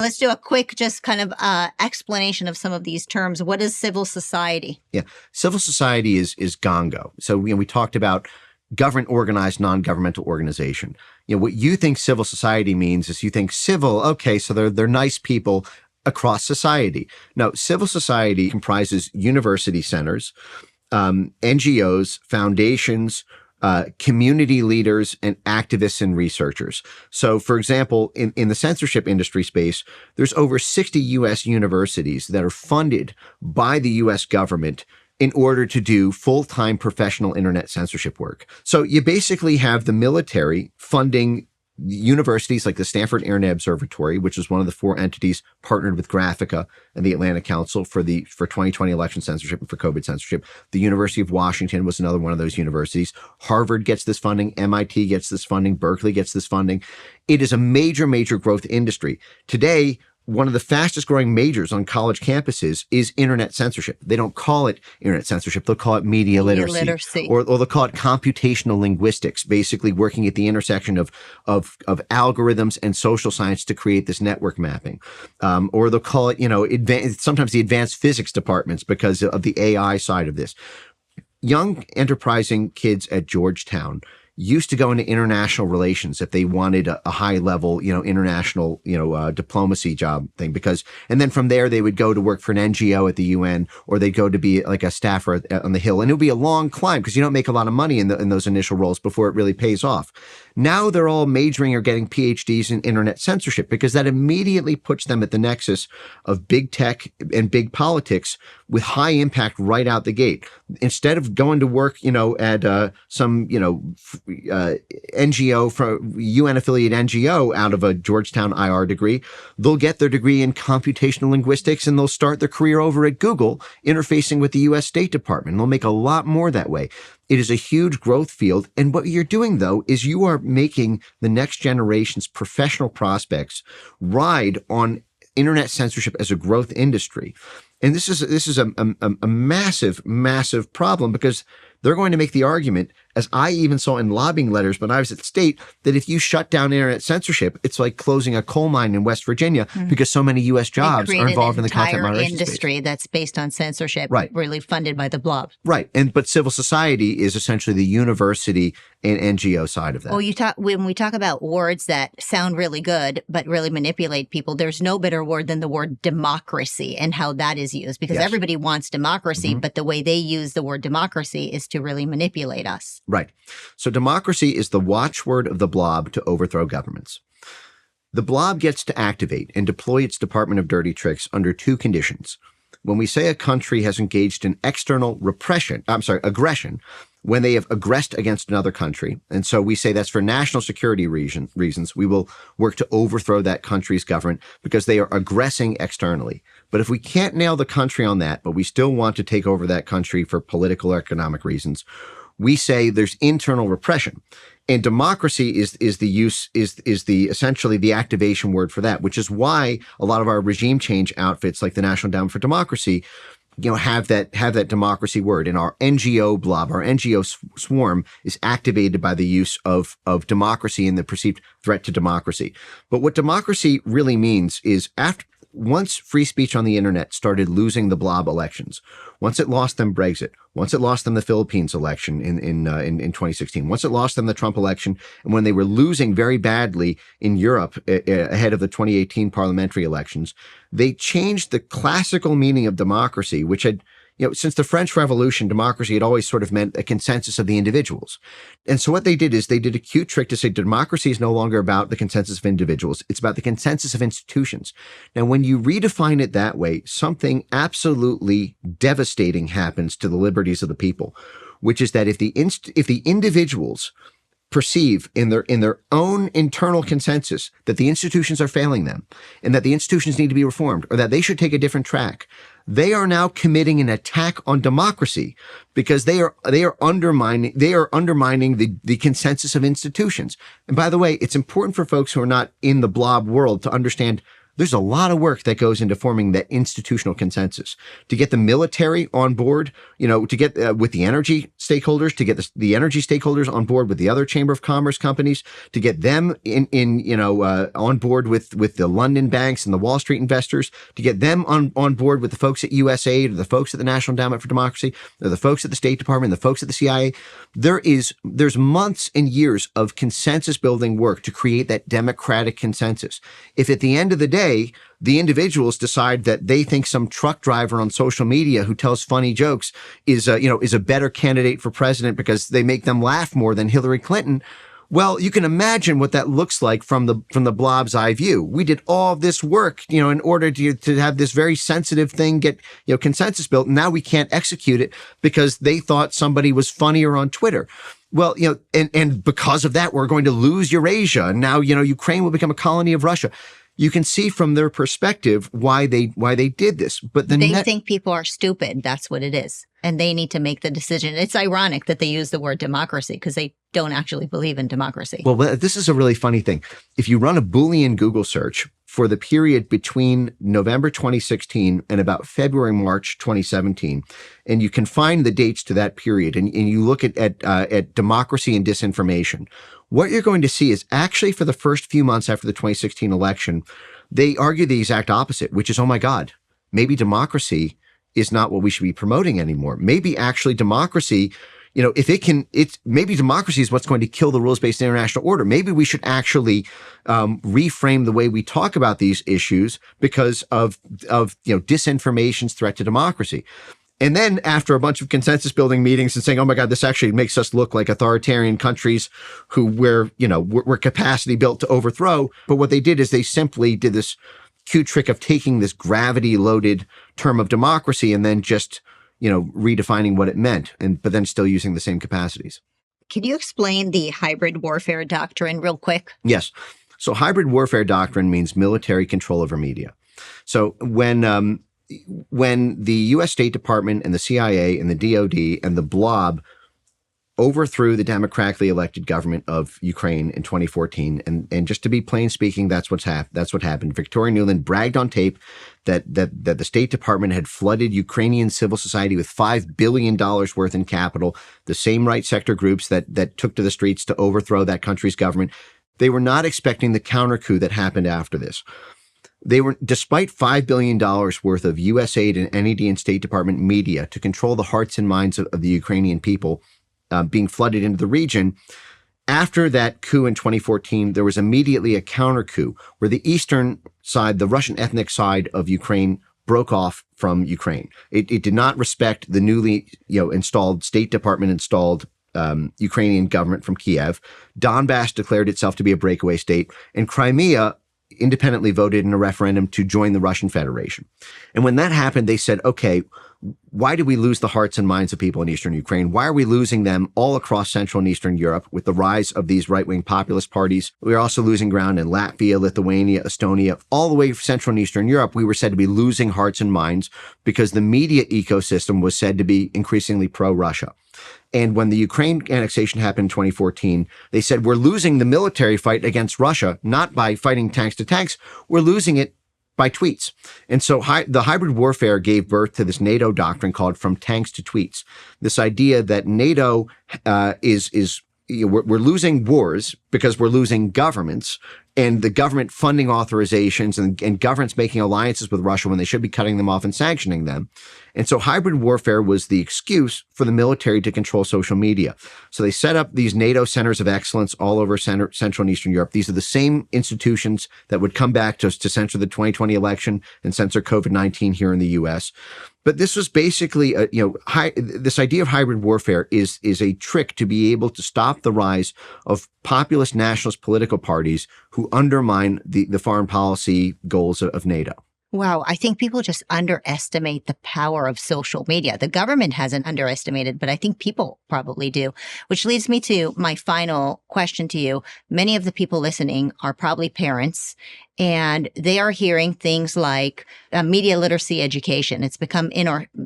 Let's do a quick, just kind of explanation of some of these terms. What is civil society? Yeah. Civil society is gongo. So, we talked about government organized, non-governmental organization. What you think civil society means is you think civil, okay, so they're nice people across society. No, civil society comprises university centers, NGOs, foundations, community leaders, and activists and researchers. So, for example, in the censorship industry space, there's over 60 U.S. universities that are funded by the U.S. government in order to do full-time professional internet censorship work. So you basically have the military funding universities like the Stanford Internet Observatory, which is one of the 4 entities partnered with Graphica and the Atlantic Council for 2020 election censorship and for COVID censorship. The University of Washington was another one of those universities. Harvard gets this funding. MIT gets this funding. Berkeley gets this funding. It is a major, major growth industry. Today, one of the fastest growing majors on college campuses is internet censorship. They don't call it internet censorship. They'll call it media literacy. Or they'll call it computational linguistics, basically working at the intersection of algorithms and social science to create this network mapping. Or they'll call it, sometimes the advanced physics departments because of the AI side of this. Young enterprising kids at Georgetown used to go into international relations if they wanted a high level, international, diplomacy job thing, and then from there they would go to work for an NGO at the UN, or they'd go to be like a staffer on the Hill. And it would be a long climb because you don't make a lot of money in those initial roles before it really pays off. Now they're all majoring or getting PhDs in internet censorship because that immediately puts them at the nexus of big tech and big politics with high impact right out the gate. Instead of going to work, at some, NGO, from UN affiliate NGO out of a Georgetown IR degree, they'll get their degree in computational linguistics and they'll start their career over at Google interfacing with the US State Department. They'll make a lot more that way. It is a huge growth field. And what you're doing, though, is you are making the next generation's professional prospects ride on internet censorship as a growth industry. And this is a massive, massive problem because they're going to make the argument, as I even saw in lobbying letters when I was at State, that if you shut down internet censorship, it's like closing a coal mine in West Virginia because so many U.S. jobs are involved in the content moderation industry space. That's based on censorship, right, really funded by the blob. Right. But civil society is essentially the university and NGO side of that. Well, when we talk about words that sound really good but really manipulate people, there's no better word than the word democracy and how that is used, because everybody wants democracy, but the way they use the word democracy is to really manipulate us. Right. So democracy is the watchword of the blob to overthrow governments. The blob gets to activate and deploy its Department of Dirty Tricks under 2 conditions. When we say a country has engaged in external aggression, when they have aggressed against another country. And so we say that's for national security reasons. We will work to overthrow that country's government because they are aggressing externally. But if we can't nail the country on that, but we still want to take over that country for political or economic reasons, we say there's internal repression. And democracy is essentially the activation word for that, which is why a lot of our regime change outfits like the National Endowment for Democracy have that democracy word. And our NGO blob, our NGO swarm is activated by the use of democracy and the perceived threat to democracy. But what democracy really means is once free speech on the internet started losing the blob elections, once it lost them Brexit, once it lost them the Philippines election in 2016, once it lost them the Trump election, and when they were losing very badly in Europe ahead of the 2018 parliamentary elections, they changed the classical meaning of democracy, which had, since the French Revolution, democracy had always sort of meant a consensus of the individuals. And so what they did is they did a cute trick to say democracy is no longer about the consensus of individuals. It's about the consensus of institutions. Now, when you redefine it that way, something absolutely devastating happens to the liberties of the people, which is that if the individuals perceive in their own internal consensus that the institutions are failing them and that the institutions need to be reformed or that they should take a different track, they are now committing an attack on democracy because they are undermining the consensus of institutions. And by the way, it's important for folks who are not in the blob world to understand There's a lot of work that goes into forming that institutional consensus to get the military on board, to get with the energy stakeholders, to get the energy stakeholders on board with the other Chamber of Commerce companies, to get them on board with the London banks and the Wall Street investors, to get them on board with the folks at USAID, or the folks at the National Endowment for Democracy, or the folks at the State Department, the folks at the CIA. There's months and years of consensus building work to create that democratic consensus. If at the end of the day, the individuals decide that they think some truck driver on social media who tells funny jokes is a better candidate for president because they make them laugh more than Hillary Clinton, well, you can imagine what that looks like from the blob's eye view. We did all this work, in order to have this very sensitive thing get, consensus built. Now we can't execute it because they thought somebody was funnier on Twitter. Well, and because of that, we're going to lose Eurasia. And now, Ukraine will become a colony of Russia. You can see from their perspective why they did this. But they think people are stupid. That's what it is. And they need to make the decision. It's ironic that they use the word democracy because they don't actually believe in democracy. Well, this is a really funny thing. If you run a Boolean Google search for the period between November 2016 and about February, March 2017, and you can find the dates to that period, and you look at democracy and disinformation, what you're going to see is actually for the first few months after the 2016 election, they argue the exact opposite, which is, oh my God, maybe democracy is not what we should be promoting anymore. Maybe actually democracy, maybe democracy is what's going to kill the rules-based international order. Maybe we should actually reframe the way we talk about these issues because of disinformation's threat to democracy. And then after a bunch of consensus building meetings and saying, oh my God, this actually makes us look like authoritarian countries who we're capacity built to overthrow. But what they did is they simply did this cute trick of taking this gravity loaded term of democracy and then just, redefining what it meant, but then still using the same capacities. Can you explain the hybrid warfare doctrine real quick? Yes. So hybrid warfare doctrine means military control over media. So when the U.S. State Department and the CIA and the DOD and the blob overthrew the democratically elected government of Ukraine in 2014, and just to be plain speaking, that's what happened. Victoria Nuland bragged on tape that the State Department had flooded Ukrainian civil society with $5 billion worth in capital, the same right sector groups that took to the streets to overthrow that country's government. They were not expecting the counter coup that happened after this. Despite $5 billion worth of USAID and NED and State Department media to control the hearts and minds of the Ukrainian people being flooded into the region, after that coup in 2014, there was immediately a counter coup where the eastern side, the Russian ethnic side of Ukraine, broke off from Ukraine. It did not respect the newly installed State Department installed Ukrainian government from Kiev. Donbass declared itself to be a breakaway state, and Crimea independently voted in a referendum to join the Russian Federation. And when that happened, they said, okay, why did we lose the hearts and minds of people in Eastern Ukraine? Why are we losing them all across Central and Eastern Europe with the rise of these right-wing populist parties? We're also losing ground in Latvia, Lithuania, Estonia, all the way from Central and Eastern Europe. We were said to be losing hearts and minds because the media ecosystem was said to be increasingly pro-Russia. And when the Ukraine annexation happened in 2014, they said, we're losing the military fight against Russia, not by fighting tanks to tanks. We're losing it by tweets. And so the hybrid warfare gave birth to this NATO doctrine called from tanks to tweets. This idea that NATO we're losing wars because we're losing governments, and the government funding authorizations and governments making alliances with Russia when they should be cutting them off and sanctioning them. And so hybrid warfare was the excuse for the military to control social media. So they set up these NATO centers of excellence all over Central and Eastern Europe. These are the same institutions that would come back to censor the 2020 election and censor COVID-19 here in the U.S. But this was basically, this idea of hybrid warfare is a trick to be able to stop the rise of populist nationalist political parties who undermine the foreign policy goals of NATO. Wow, I think people just underestimate the power of social media. The government hasn't underestimated, but I think people probably do, which leads me to my final question to you. Many of the people listening are probably parents, and they are hearing things like media literacy education. It's become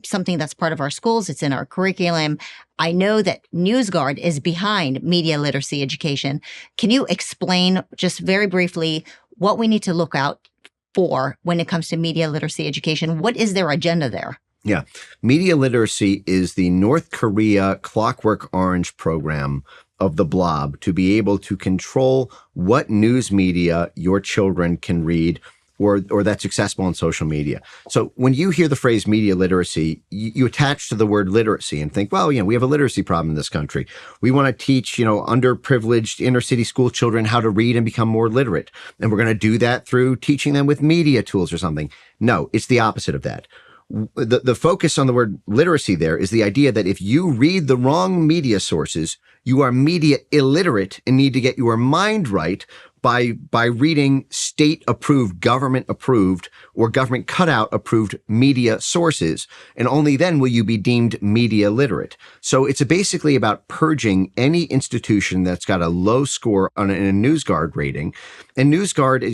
something that's part of our schools. It's in our curriculum. I know that NewsGuard is behind media literacy education. Can you explain just very briefly what we need to look out for when it comes to media literacy education? What is their agenda there? Yeah. Media literacy is the North Korea Clockwork Orange program of the blob to be able to control what news media your children can read or that's accessible on social media. So when you hear the phrase media literacy, you attach to the word literacy and think, well, we have a literacy problem in this country. We want to teach, underprivileged inner city school children how to read and become more literate. And we're going to do that through teaching them with media tools or something. No, it's the opposite of that. The focus on the word literacy there is the idea that if you read the wrong media sources, you are media illiterate and need to get your mind right by reading state-approved, government-approved, or government cutout-approved media sources. And only then will you be deemed media literate. So it's basically about purging any institution that's got a low score on a NewsGuard rating. And NewsGuard,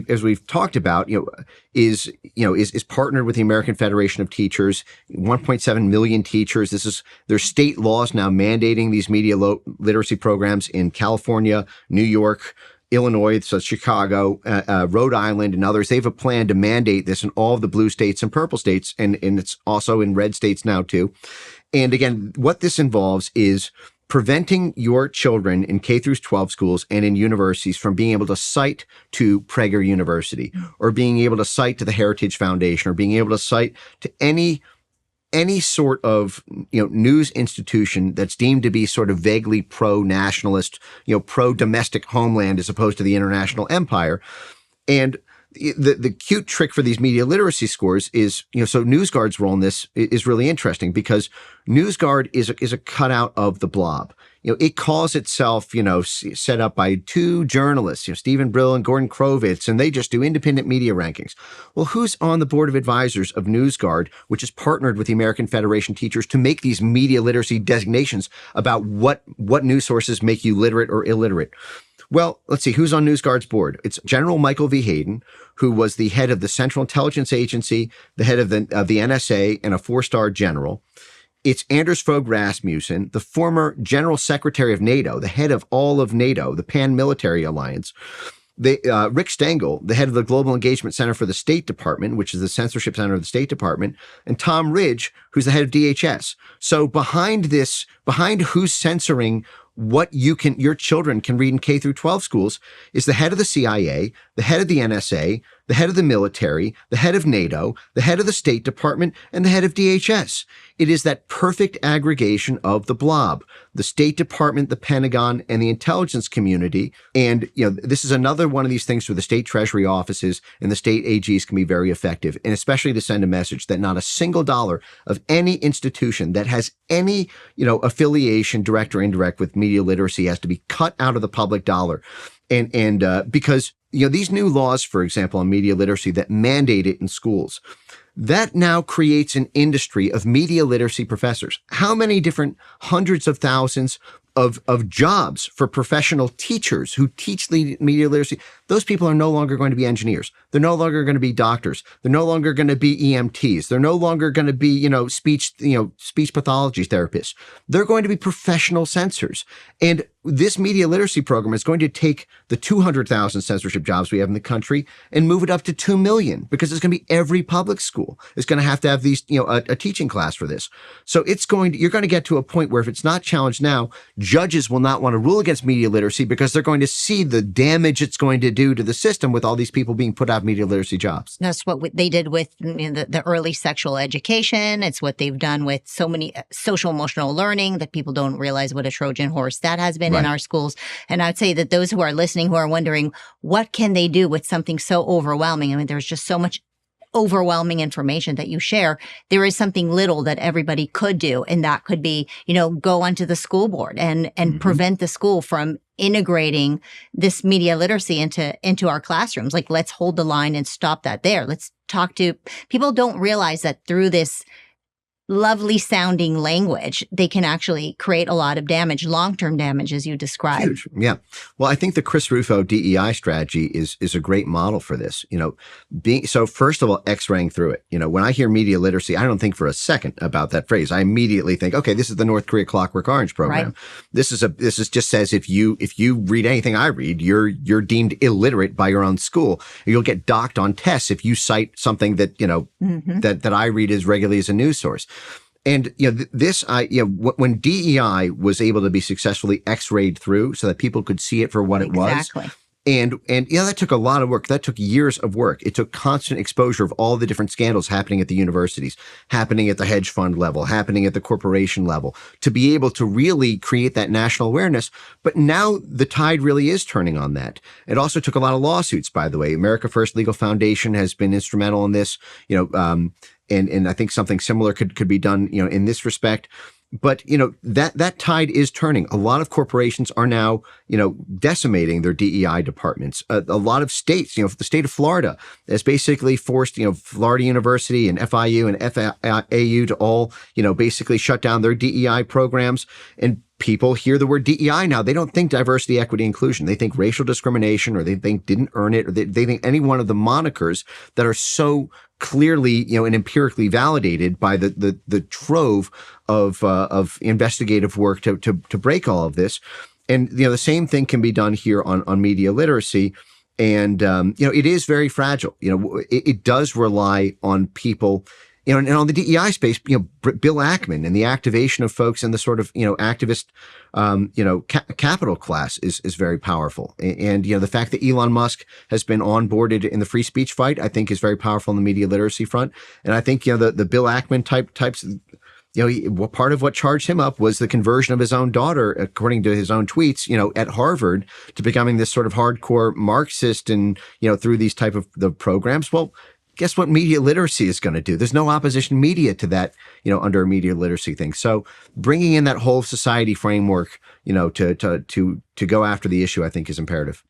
as we've talked about, is partnered with the American Federation of Teachers, 1.7 million teachers. There's state laws now mandating these media literacy programs in California, New York, Illinois, so Chicago, Rhode Island, and others. They have a plan to mandate this in all of the blue states and purple states, and it's also in red states now too. And again, what this involves is preventing your children in K through 12 schools and in universities from being able to cite to Prager University or being able to cite to the Heritage Foundation or being able to cite to any sort of, news institution that's deemed to be sort of vaguely pro-nationalist, pro-domestic homeland as opposed to the international empire. And the cute trick for these media literacy scores is, so NewsGuard's role in this is really interesting because NewsGuard is a cutout of the blob. It calls itself, set up by two journalists, Stephen Brill and Gordon Krovitz, and they just do independent media rankings. Well, who's on the board of advisors of NewsGuard, which is partnered with the American Federation of Teachers to make these media literacy designations about what news sources make you literate or illiterate? Well, let's see, who's on NewsGuard's board? It's General Michael V. Hayden, who was the head of the Central Intelligence Agency, the head of the NSA, and a 4-star general. It's Anders Fogh Rasmussen, the former General Secretary of NATO, the head of all of NATO, the pan-military alliance. Rick Stengel, the head of the Global Engagement Center for the State Department, which is the censorship center of the State Department, and Tom Ridge, who's the head of DHS. So behind who's censoring what your children can read in K through 12 schools is the head of the CIA, the head of the NSA, the head of the military, the head of NATO, the head of the State Department, and the head of DHS. It is that perfect aggregation of the blob, the State Department, the Pentagon, and the intelligence community. And, this is another one of these things where the state treasury offices and the state AGs can be very effective, and especially to send a message that not a single dollar of any institution that has any, affiliation, direct or indirect, with media literacy has to be cut out of the public dollar. And because, these new laws, for example, on media literacy that mandate it in schools, that now creates an industry of media literacy professors. How many different hundreds of thousands of jobs for professional teachers who teach media literacy? Those people are no longer going to be engineers. They're no longer going to be doctors. They're no longer going to be EMTs. They're no longer going to be, speech pathology therapists. They're going to be professional censors. And this media literacy program is going to take the 200,000 censorship jobs we have in the country and move it up to 2 million, because it's going to be every public school is going to have these, a teaching class for this. So you're going to get to a point where if it's not challenged now, judges will not want to rule against media literacy because they're going to see the damage it's going to do to the system with all these people being put out of media literacy jobs. That's what they did with the early sexual education. It's what they've done with so many social emotional learning that people don't realize what a Trojan horse that has been in our schools. And I'd say that those who are listening, who are wondering, what can they do with something so overwhelming? I mean, there's just so much overwhelming information that you share. There is something little that everybody could do. And that could be, go onto the school board and prevent the school from integrating this media literacy into our classrooms. Like, let's hold the line and stop that there. Let's talk to people. Don't realize that through this lovely sounding language, they can actually create a lot of damage, long-term damage, as you described. Huge. Yeah. Well, I think the Chris Rufo DEI strategy is a great model for this. So first of all, X-raying through it. When I hear media literacy, I don't think for a second about that phrase. I immediately think, okay, this is the North Korea Clockwork Orange program. Right. This is just says if you read anything I read, you're deemed illiterate by your own school. You'll get docked on tests if you cite something that that I read as regularly as a news source. And when DEI was able to be successfully X-rayed through so that people could see it for what it was. Exactly. And that took a lot of work. That took years of work. It took constant exposure of all the different scandals happening at the universities, happening at the hedge fund level, happening at the corporation level, to be able to really create that national awareness. But now the tide really is turning on that. It also took a lot of lawsuits, by the way. America First Legal Foundation has been instrumental in this, and I think something similar could be done, in this respect. But, that tide is turning. A lot of corporations are now, decimating their DEI departments. A lot of states, the state of Florida has basically forced, Florida University and FIU and FAU to all, basically shut down their DEI programs. And people hear the word DEI now. They don't think diversity, equity, inclusion. They think racial discrimination, or they think didn't earn it, or they think any one of the monikers that are so clearly, and empirically validated by the trove of investigative work to break all of this. And, the same thing can be done here on media literacy. And, it is very fragile. It does rely on people, and on the DEI space, Bill Ackman and the activation of folks in the sort of, activist, capital class is very powerful. And, the fact that Elon Musk has been onboarded in the free speech fight, I think is very powerful on the media literacy front. And I think, the Bill Ackman types, part of what charged him up was the conversion of his own daughter, according to his own tweets, at Harvard, to becoming this sort of hardcore Marxist and, through these type of the programs. Well, guess what media literacy is going to do? There's no opposition media to that, under a media literacy thing. So bringing in that whole society framework, to go after the issue, I think is imperative.